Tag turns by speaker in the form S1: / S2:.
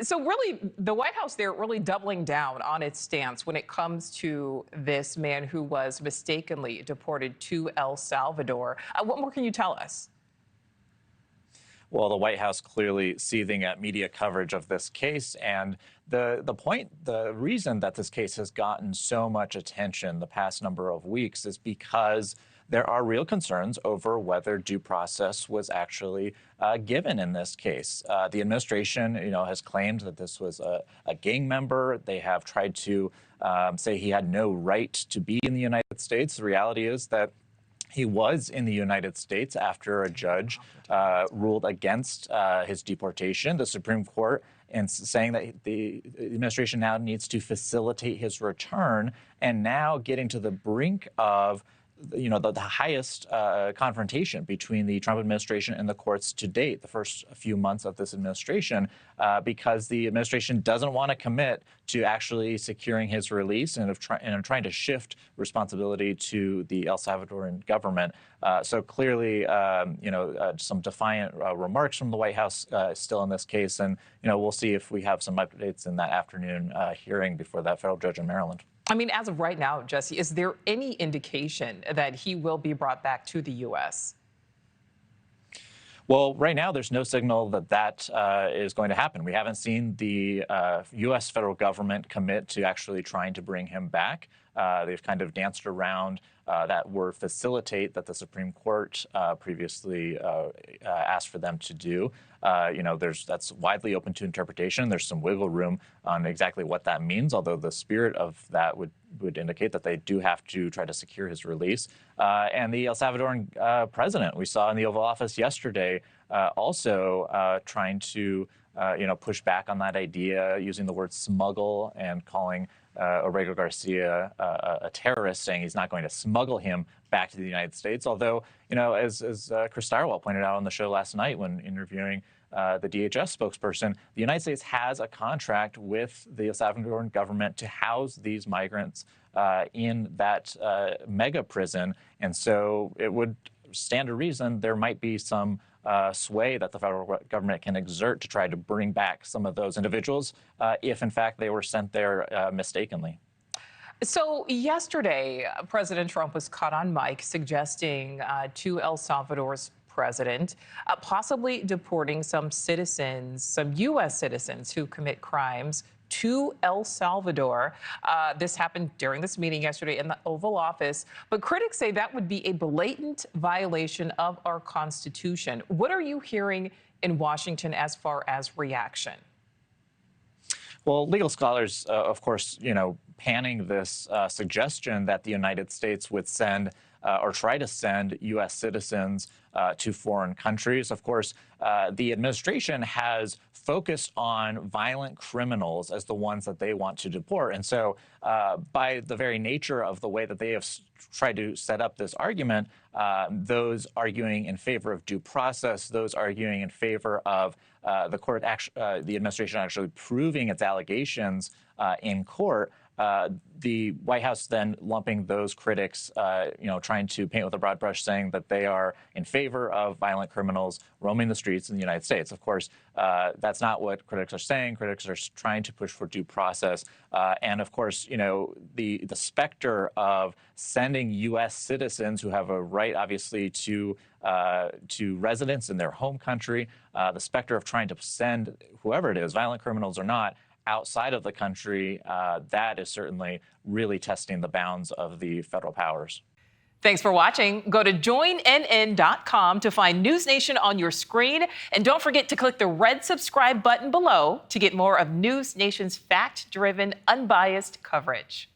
S1: So really, the White House there really doubling down on its stance when it comes to this man who was mistakenly deported to El Salvador. What more can you tell us?
S2: Well, the White House clearly seething at media coverage of this case. And the reason that this case has gotten so much attention the past number of weeks is because there are real concerns over whether due process was actually given in this case. The administration, has claimed that this was a gang member. They have tried to say he had no right to be in the United States. The reality is that he was in the United States after a judge ruled against his deportation. The Supreme Court and saying that the administration now needs to facilitate his return, and now getting to the brink of the highest confrontation between the Trump administration and the courts to date, the first few months of this administration, because the administration doesn't want to commit to actually securing his release and trying to shift responsibility to the El Salvadoran government. So clearly, some defiant remarks from the White House still in this case, and we'll see if we have some updates in that afternoon hearing before that federal judge in Maryland.
S1: I mean, as of right now, Jesse, is there any indication that he will be brought back to the U.S.?
S2: Well, right now, there's no signal that is going to happen. We haven't seen the U.S. federal government commit to actually trying to bring him back. They've kind of danced around that word facilitate that the Supreme Court previously asked for them to do. That's widely open to interpretation. There's some wiggle room on exactly what that means, although the spirit of that would indicate that they do have to try to secure his release. And the El Salvadoran president, we saw in the Oval Office yesterday, also trying to push back on that idea, using the word smuggle and calling Abrego Garcia a terrorist, saying he's not going to smuggle him back to the United States. Although, as Chris Stirewalt pointed out on the show last night when interviewing the DHS spokesperson, the United States has a contract with the El Salvadoran government to house these migrants in that mega prison. And so it would stand to reason there might be some sway that the federal government can exert to try to bring back some of those individuals if, in fact, they were sent there mistakenly.
S1: So yesterday, President Trump was caught on mic suggesting to El Salvador's president possibly deporting some citizens, some U.S. citizens who commit crimes to El Salvador. This happened during this meeting yesterday in the Oval Office, but critics say that would be a blatant violation of our Constitution. What are you hearing in Washington as far as reaction?
S2: Well, legal scholars, of course, panning this suggestion that the United States would send or try to send U.S. citizens to foreign countries. Of course, the administration has focused on violent criminals as the ones that they want to deport. And so by the very nature of the way that they have tried to set up this argument, those arguing in favor of due process, those arguing in favor of the administration actually proving its allegations in court, the White House then lumping those critics, trying to paint with a broad brush, saying that they are in favor of violent criminals roaming the streets in the United States. Of course, that's not what critics are saying. Critics are trying to push for due process. And of course, the specter of sending U.S. citizens who have a right, obviously, to residence in their home country, the specter of trying to send whoever it is, violent criminals or not, outside of the country, that is certainly really testing the bounds of the federal powers.
S1: Thanks for watching. Go to joinnn.com to find NewsNation on your screen. And don't forget to click the red subscribe button below to get more of NewsNation's fact-driven, unbiased coverage.